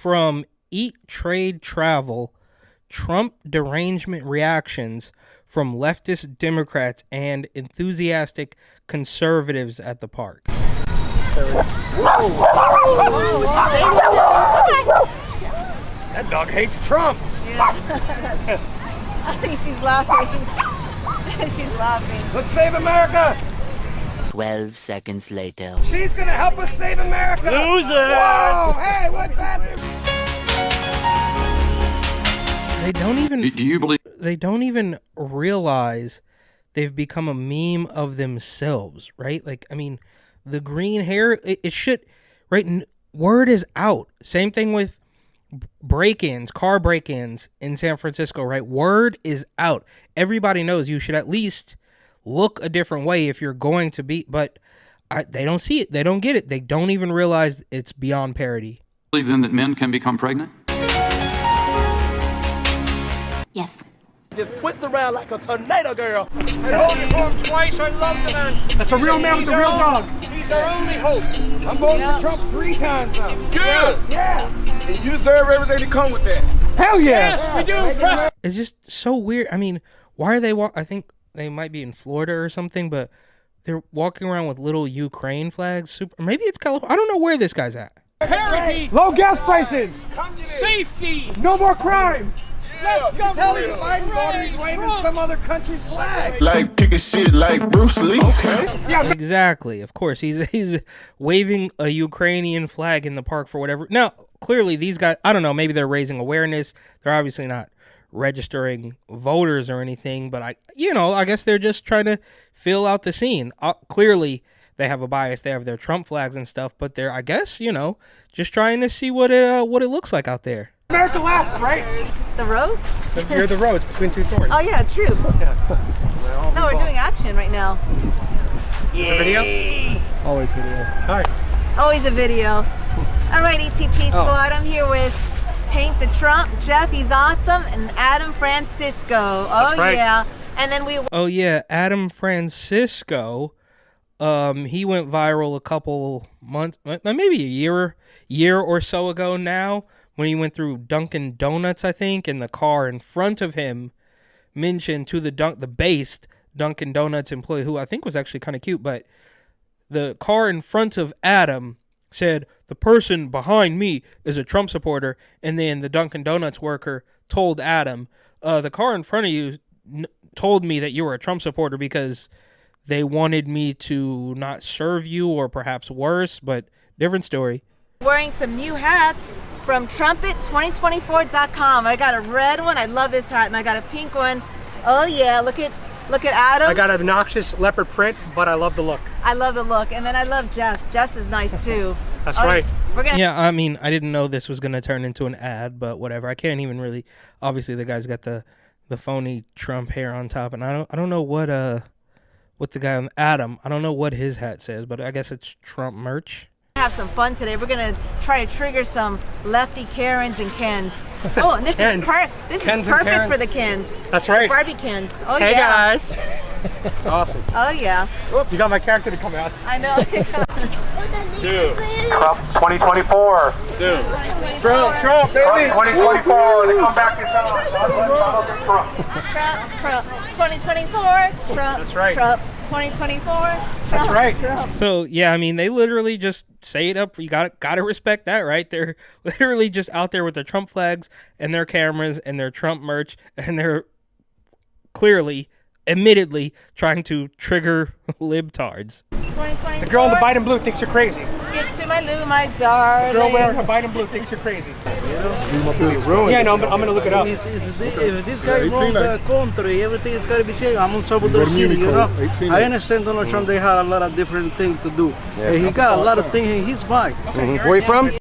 from Eat, Trade, Travel, Trump derangement reactions from leftist Democrats and enthusiastic conservatives at the park. That dog hates Trump. Yeah. I think she's laughing. She's laughing. Let's save America. 12 seconds later. She's gonna help us save America. Loser! Whoa! Hey, what's happening? They don't even. Do you believe? They don't even realize they've become a meme of themselves, right? Like, I mean, the green hair. It should, right? Word is out. Same thing with break-ins, car break-ins in San Francisco, right? Word is out. Everybody knows you should at least look a different way if you're going to be, but they don't see it. They don't get it. They don't even realize it's beyond parody. Believe then that men can become pregnant? Yes. Just twist around like a tornado, girl. I voted for him twice. I love the man. That's a real man with a real dog. He's our only hope. I'm voting for Trump 3 times now. Good. Yeah. And you deserve everything that come with that. Hell yeah. Yes, we do. It's just so weird. I mean, why are they I think they might be in Florida or something, but they're walking around with little Ukraine flags. Maybe it's California. I don't know where this guy's at. Parity. Low gas prices. Safety. No more crime. Let's go. Tell me Biden voted. He's waving some other country's flag. Like kicking shit like Bruce Lee. Okay. Yeah. Exactly. Of course, he's waving a Ukrainian flag in the park for whatever. Now, clearly these guys, I don't know, maybe they're raising awareness. They're obviously not registering voters or anything, but I guess they're just trying to fill out the scene. Clearly they have a bias. They have their Trump flags and stuff, but they're, I guess, just trying to see what it looks like out there. America last, right? The rose? You're the rose between two thorns. Oh yeah, true. Yeah. No, we're doing action right now. Is it video? Always video. All right. Always a video. All right, ETT squad. I'm here with Paint the Trump, Jeff, he's awesome, and Adam Francisco. Oh right. yeah. And then we. Oh yeah, Adam Francisco. He went viral a couple months, maybe a year or so ago now, when he went through Dunkin' Donuts, I think, and the car in front of him mentioned to the based Dunkin' Donuts employee, who I think was actually kind of cute, but the car in front of Adam said, the person behind me is a Trump supporter, and then the Dunkin' Donuts worker told Adam, the car in front of you told me that you were a Trump supporter because they wanted me to not serve you, or perhaps worse, but different story. Wearing some new hats from trumpet2024.com. I got a red one. I love this hat, and I got a pink one. Oh yeah, look at Adam. I got an obnoxious leopard print, but I love the look. I love the look, and then I love Jeff's. Jeff's is nice too. That's right. Yeah, I mean, I didn't know this was gonna turn into an ad, but whatever. I can't even really. Obviously, the guy's got the phony Trump hair on top, and I don't know what the guy on Adam. I don't know what his hat says, but I guess it's Trump merch. Have some fun today. We're gonna try to trigger some lefty Karens and Kens. Oh, and this is perfect for the Kens. That's right. The Barbie Kens. Oh hey yeah. Guys. Awesome. Oh yeah. Oop, you got my character to come out. I know. Dude. Trump 2024. Dude. Trump, baby. 2024. They come back this summer. Trump. 2024. Trump. That's right. Trump. 2024. That's right. Trump. So yeah, I mean, they literally just say it up. You gotta respect that, right? They're literally just out there with their Trump flags and their cameras and their Trump merch, and they're clearly, admittedly, trying to trigger libtards. 2024. The girl in the Biden blue thinks you're crazy. Skip to my loo, my darling. The girl wearing her Biden blue thinks you're crazy. Yeah, no, but I'm gonna look it up. If this guy run the country, everything is gotta be changed. I'm on Salvador City, you know. I understand Donald Trump, they had a lot of different things to do. And he got a lot of things in his mind. Where you from?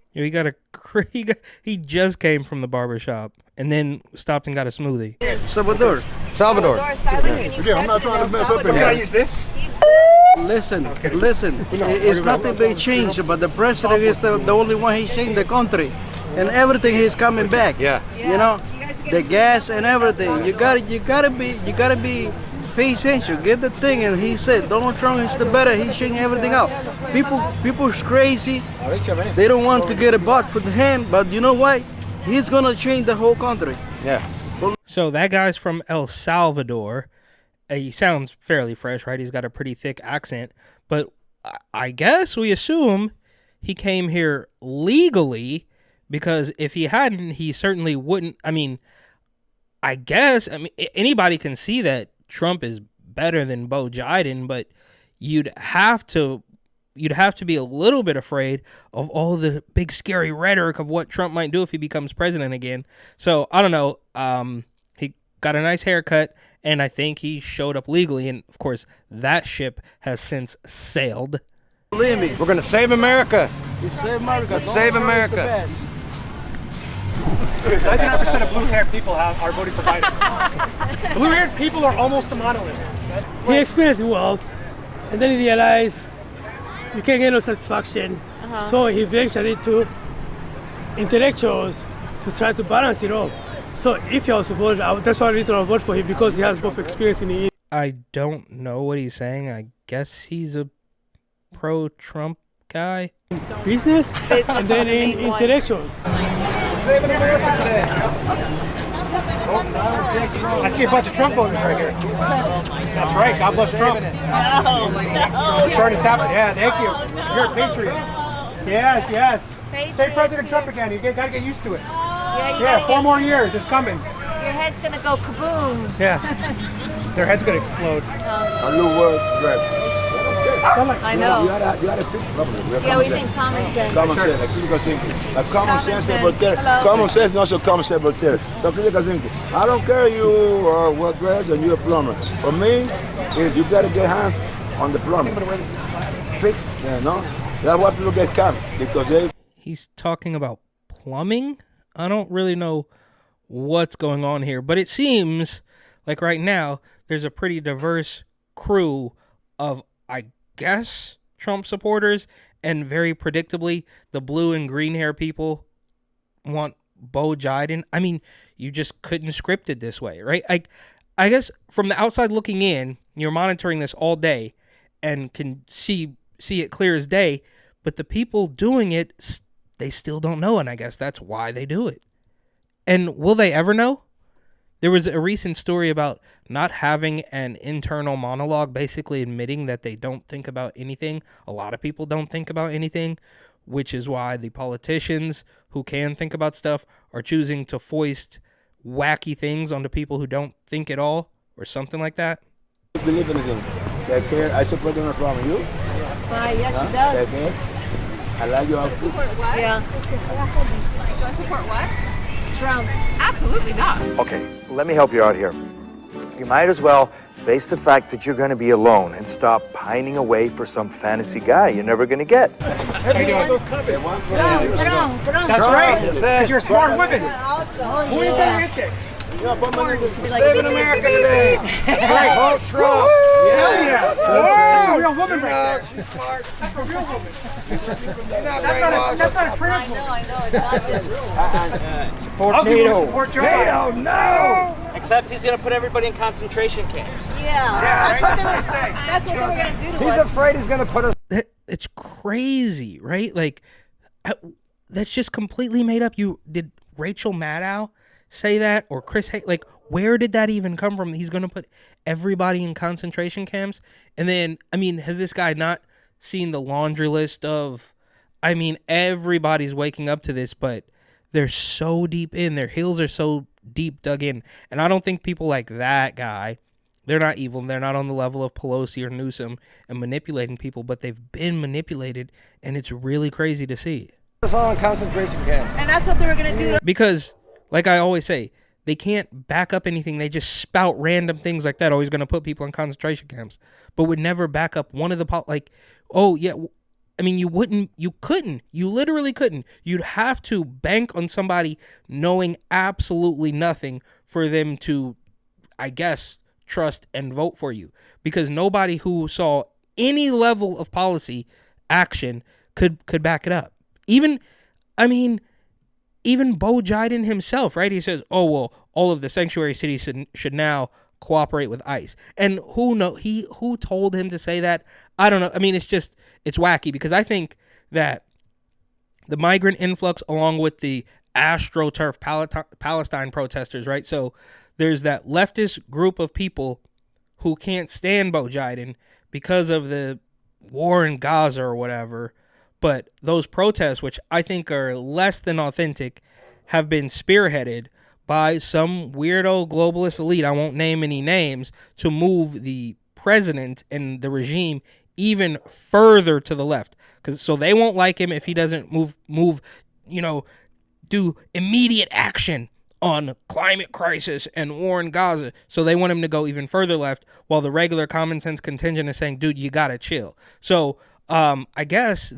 He just came from the barber shop and then stopped and got a smoothie. Salvador. Salvador. I'm not trying to mess up in Can I here. use this? Listen. It's not a big change, but the president is the only one he changed the country. And everything is coming back. Yeah. You know, the gas and everything. You gotta be pay attention, get the thing. And he said Donald Trump is the better. He's changing everything out. People's crazy. They don't want to get a buck for him, but you know what? He's gonna change the whole country. Yeah. So that guy's from El Salvador. He sounds fairly fresh, right? He's got a pretty thick accent, but I guess we assume he came here legally, because if he hadn't, he certainly wouldn't. I mean, anybody can see that Trump is better than Bo Biden, but you'd have to be a little bit afraid of all the big scary rhetoric of what Trump might do if he becomes president again. So I don't know. He got a nice haircut, and I think he showed up legally, and of course that ship has since sailed. Believe me. We're gonna save America. Save America. Let's save America. 99% of blue-haired people are voting for Biden. Blue-haired people are almost a monolith. He experienced wealth, and then he realized you can't get no satisfaction. So he ventured into intellectuals to try to balance it all. So if I was to vote, that's one reason I vote for him, because he has both experience in the. I don't know what he's saying. I guess he's a pro-Trump guy. Business and then in intellectuals. I see a bunch of Trump voters right here. That's right. God bless Trump. Return is happening. Yeah, thank you. You're a patriot. Yes. Say President Trump again. You gotta get used to it. Yeah, 4 more years. It's coming. Your head's gonna go kaboom. Yeah. Their head's gonna explode. A new word, right. I know. You gotta think properly. Yeah, we think common sense. Common sense, like critical thinking. Like common sense, sense. Voltaire. Hello. Common sense, not so common sense, Voltaire. So critical thinking. I don't care you what grade and you're a plumber. For me, is you gotta get hands on the plumber. Fix, no? That's why people get scammed, because they. He's talking about plumbing? I don't really know what's going on here, but it seems like right now there's a pretty diverse crew of, I guess, Trump supporters, and very predictably the blue and green hair people want Bo Biden. I mean, you just couldn't script it this way, right? I guess from the outside looking in, you're monitoring this all day and can see it clear as day, but the people doing it, they still don't know, and I guess that's why they do it. And will they ever know? There was a recent story about not having an internal monologue, basically admitting that they don't think about anything. A lot of people don't think about anything, which is why the politicians who can think about stuff are choosing to foist wacky things onto people who don't think at all, or something like that. I believe in anything. Take care. I support Donald Trump. You? Yes, she does. Take care. I like your outfit. Yeah. Do I support what? Trump. Absolutely not. Okay, let me help you out here. You might as well face the fact that you're going to be alone and stop pining away for some fantasy guy you're never going to get. That's right. Because you're a smart woman. Awesome. Who are you going to get? Saving America today. That's right. Vote Trump. Hell yeah. That's a real woman right there. She's smart. That's a real woman. That's not a trans woman. I know. It's not Support NATO. Support Joe Biden. No. Except he's going to put everybody in concentration camps. Yeah. That's what they were going to do to us. He's afraid he's going to put us. It's crazy, right? Like, that's just completely made up. Did Rachel Maddow say that, or Chris like, where did that even come from? He's going to put everybody in concentration camps. And then, I mean, has this guy not seen the laundry list of, I mean, everybody's waking up to this, but they're so deep in, their heels are so deep dug in. And I don't think people like that guy, they're not evil, they're not on the level of Pelosi or Newsom and manipulating people, but they've been manipulated, and it's really crazy to see. It's all in concentration camps. And that's what they were going to do. Because, like I always say, they can't back up anything. They just spout random things like that. Always going to put people in concentration camps, but would never back up one of the like, oh yeah, I mean, you literally couldn't. You'd have to bank on somebody knowing absolutely nothing for them to, I guess, trust and vote for you, because nobody who saw any level of policy action could back it up. Even Bo Biden himself, right? He says, oh, well, all of the sanctuary cities should now cooperate with ICE. And who told him to say that? I don't know. I mean, it's wacky, because I think that the migrant influx, along with the AstroTurf Palestine protesters, right? So there's that leftist group of people who can't stand Bo Biden because of the war in Gaza or whatever. But those protests, which I think are less than authentic, have been spearheaded by some weirdo globalist elite, I won't name any names, to move the president and the regime even further to the left. So they won't like him if he doesn't move, do immediate action on climate crisis and war in Gaza. So they want him to go even further left, while the regular common sense contingent is saying, dude, you gotta chill. So I guess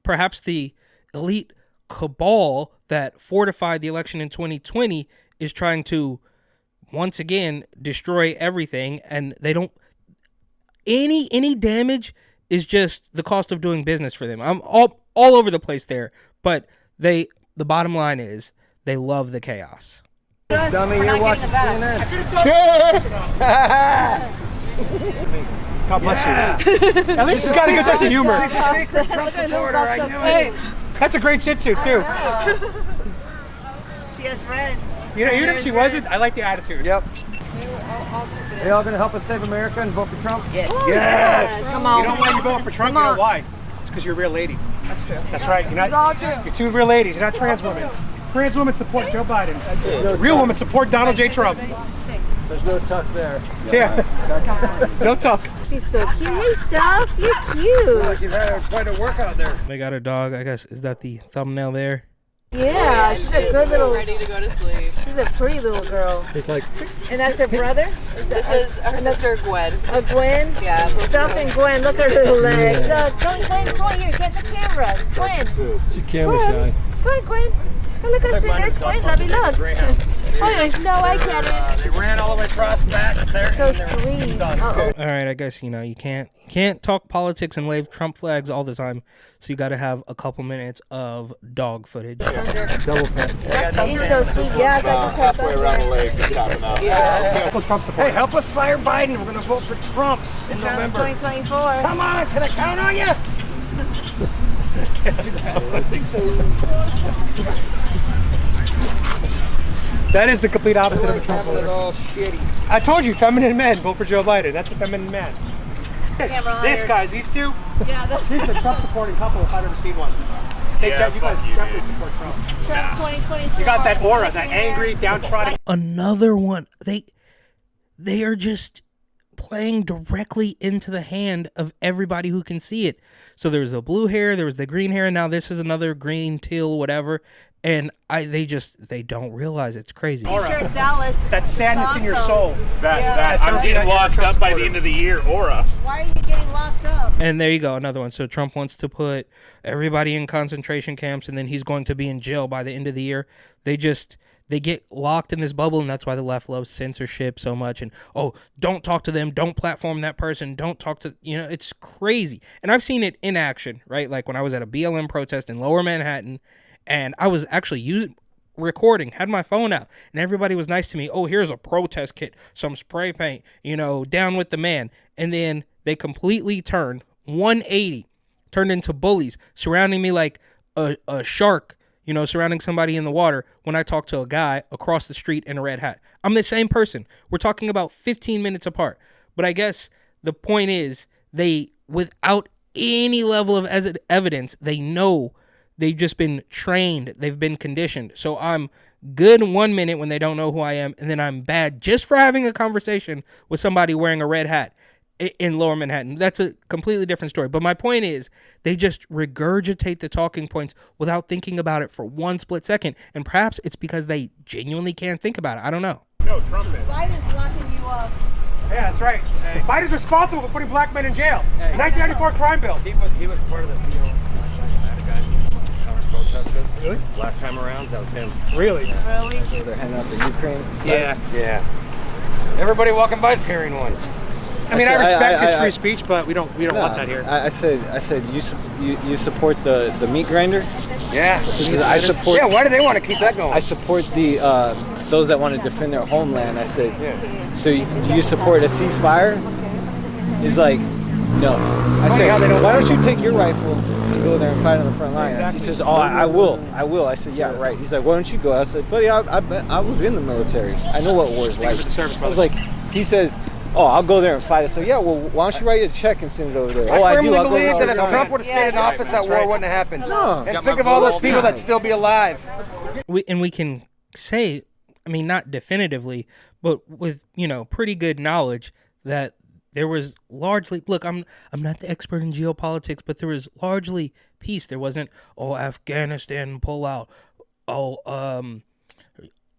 perhaps the elite cabal that fortified the election in 2020 is trying to once again destroy everything, and they don't any damage is just the cost of doing business for them. I'm all over the place there, but the bottom line is they love the chaos. Dummy, you're watching CNN. God bless you. At least she's got a good sense of humor. She's a secret Trump supporter. I knew it. That's a great Shih Tzu, too. She has red. Even if she wasn't, I like the attitude. Yep. Are y'all going to help us save America and vote for Trump? Yes. Yes. Come on. You know why you vote for Trump? You know why? It's because you're a real lady. That's true. That's right. You're two real ladies. You're not trans women. Trans women support Joe Biden. Real women support Donald J. Trump. There's no tuck there. Yeah. No tuck. She's so cute. Hey, Steph, you're cute. You've had quite a workout there. They got a dog, I guess. Is that the thumbnail there? Yeah, she's a good little. Ready to go to sleep. She's a pretty little girl. It's like. And that's her brother? This is her sister Gwen. Oh, Gwen? Yeah. Steph and Gwen, look at her little legs. Look, come on, here, get the camera. Gwen. It's a camera shy. Go ahead, Gwen. Oh, look at there's Gwen, Lovey, look. Oh, no, I get it. They ran all the way across the back there. So sweet. Uh-oh. All right, I guess you can't talk politics and wave Trump flags all the time, so you got to have a couple minutes of dog footage. Double pet. He's so sweet. Yes, I just heard halfway around the lake, just tapping out. Hey, help us fire Biden. We're going to vote for Trump in November. 2024. Come on, can I count on you? That is the complete opposite of a Trump voter. All shitty. I told you, feminine men vote for Joe Biden. That's a feminine man. These guys, these two. Yeah, He's the Trump supporting couple if I've ever seen one. You guys definitely support Trump. Trump 2024. You got that aura, that angry, downtrodden. Another one. They are just playing directly into the hand of everybody who can see it. So there was the blue hair, there was the green hair, and now this is another green, teal, whatever. And they don't realize it's crazy. Sure, Dallas. That sadness in your soul. I'm getting locked up by the end of the year, aura. Why are you getting locked up? And there you go, another one. So Trump wants to put everybody in concentration camps, and then he's going to be in jail by the end of the year. They get locked in this bubble, and that's why the left loves censorship so much. And, don't talk to them. Don't platform that person. Don't talk to, it's crazy. And I've seen it in action, right? Like when I was at a BLM protest in Lower Manhattan, and I was actually recording, had my phone out, and everybody was nice to me. Oh, here's a protest kit, some spray paint, down with the man. And then they completely turned 180, turned into bullies, surrounding me like a shark, surrounding somebody in the water when I talk to a guy across the street in a red hat. I'm the same person. We're talking about 15 minutes apart. But I guess the point is they, without any level of evidence, they know they've just been trained. They've been conditioned. So I'm good 1 minute when they don't know who I am, and then I'm bad just for having a conversation with somebody wearing a red hat in Lower Manhattan. That's a completely different story. But my point is, they just regurgitate the talking points without thinking about it for one split second. And perhaps it's because they genuinely can't think about it. I don't know. No, Trump is. Biden's locking you up. Yeah, that's right. Hey. Biden's responsible for putting black men in jail. Hey. 1994 crime bill. He was part of the protesters. Really? Last time around, that was him. Really? Yeah. Really? So they're heading out to Ukraine. Yeah. Everybody walking by is carrying one. I mean, I respect his free speech, but we don't want that here. I said you support the meat grinder? Yeah. I support. Yeah. Why do they want to keep that going? I support the those that want to defend their homeland. I said, so do you support a ceasefire? He's like, no. I said, why don't you take your rifle and go there and fight on the front lines? He says, oh, I will. I said, yeah, right. He's like, why don't you go? I said, buddy, I was in the military. I know what war is like. I was like, he says, oh, I'll go there and fight. I said, yeah, well, why don't you write a check and send it over there? I firmly believe that if Trump would have stayed in office, that war wouldn't have happened. No. And think of all those people that still be alive. We can say, I mean, not definitively, but with, pretty good knowledge that there was largely, look, I'm not the expert in geopolitics, but there was largely peace. There wasn't, Afghanistan pull out,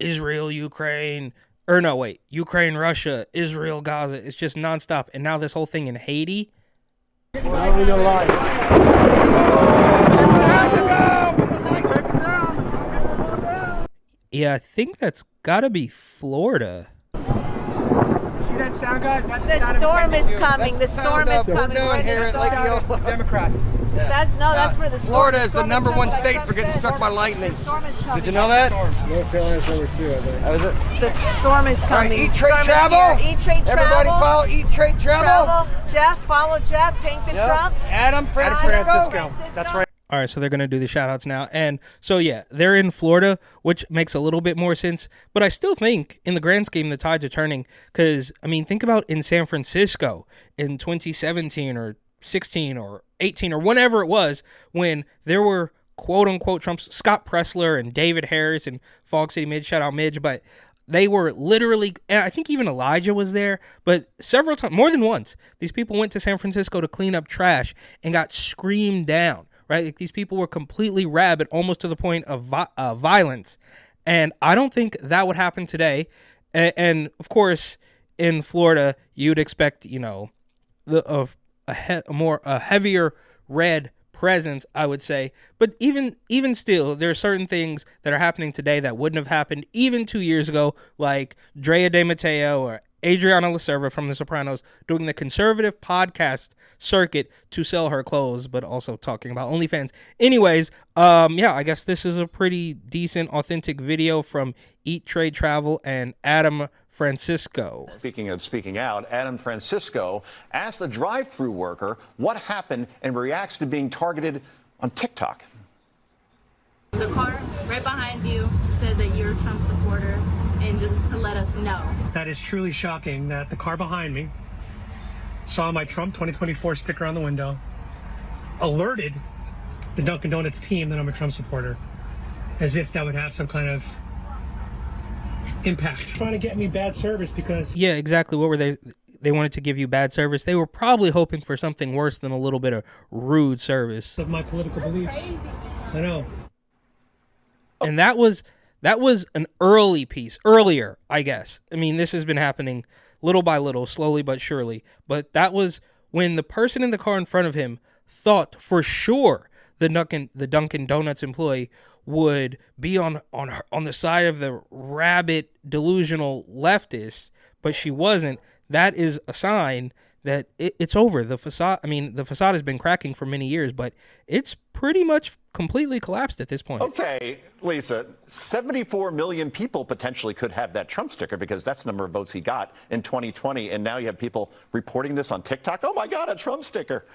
Israel, Ukraine, or no, wait, Ukraine, Russia, Israel, Gaza. It's just nonstop. And now this whole thing in Haiti. Yeah, I think that's got to be Florida. See that sound, guys? That's the storm is coming. The storm is coming. Democrats. That's where the storm. Florida is the number one state for getting struck by lightning. Did you know that? North Carolina's number 2, I think. The storm is coming. Right, eat, trade, travel. Eat, trade, travel. Everybody follow Eat, Trade, Travel. Jeff, follow Jeff. Painted Trump. Adam Francisco. That's right. All right, so they're going to do the shout-outs now. And so, yeah, they're in Florida, which makes a little bit more sense. But I still think, in the grand scheme, the tides are turning. Because, I mean, think about in San Francisco in 2017 or 16 or 18 or whenever it was, when there were, quote-unquote, Trump's Scott Pressler and David Harris and Fog City Midge, shout out Midge, but they were literally, and I think even Elijah was there, but several times, more than once, these people went to San Francisco to clean up trash and got screamed down. Right? Like, these people were completely rabid, almost to the point of violence. And I don't think that would happen today. And of course, in Florida, you'd expect, a heavier red presence, I would say. But even still, there are certain things that are happening today that wouldn't have happened even 2 years ago, like Drea De Matteo or Adriana Lacerva from The Sopranos doing the conservative podcast circuit to sell her clothes, but also talking about OnlyFans. Anyways, I guess this is a pretty decent, authentic video from Eat, Trade, Travel and Adam Francisco. Speaking of speaking out, Adam Francisco asked a drive-through worker what happened and reacts to being targeted on TikTok. The car right behind you said that you're a Trump supporter, and just to let us know. That is truly shocking that the car behind me saw my Trump 2024 sticker on the window, alerted the Dunkin' Donuts team that I'm a Trump supporter, as if that would have some kind of impact. Trying to get me bad service because... Yeah, exactly. What were they? They wanted to give you bad service. They were probably hoping for something worse than a little bit of rude service. Of my political beliefs. I know. And that was an earlier, I guess. I mean, this has been happening little by little, slowly but surely. But that was when the person in the car in front of him thought for sure the Dunkin' Donuts employee would be on the side of the rabid, delusional leftist, but she wasn't. That is a sign that it's over. The facade has been cracking for many years, but it's pretty much completely collapsed at this point. Okay, Lisa, 74 million people potentially could have that Trump sticker because that's the number of votes he got in 2020. And now you have people reporting this on TikTok. Oh, my God, a Trump sticker.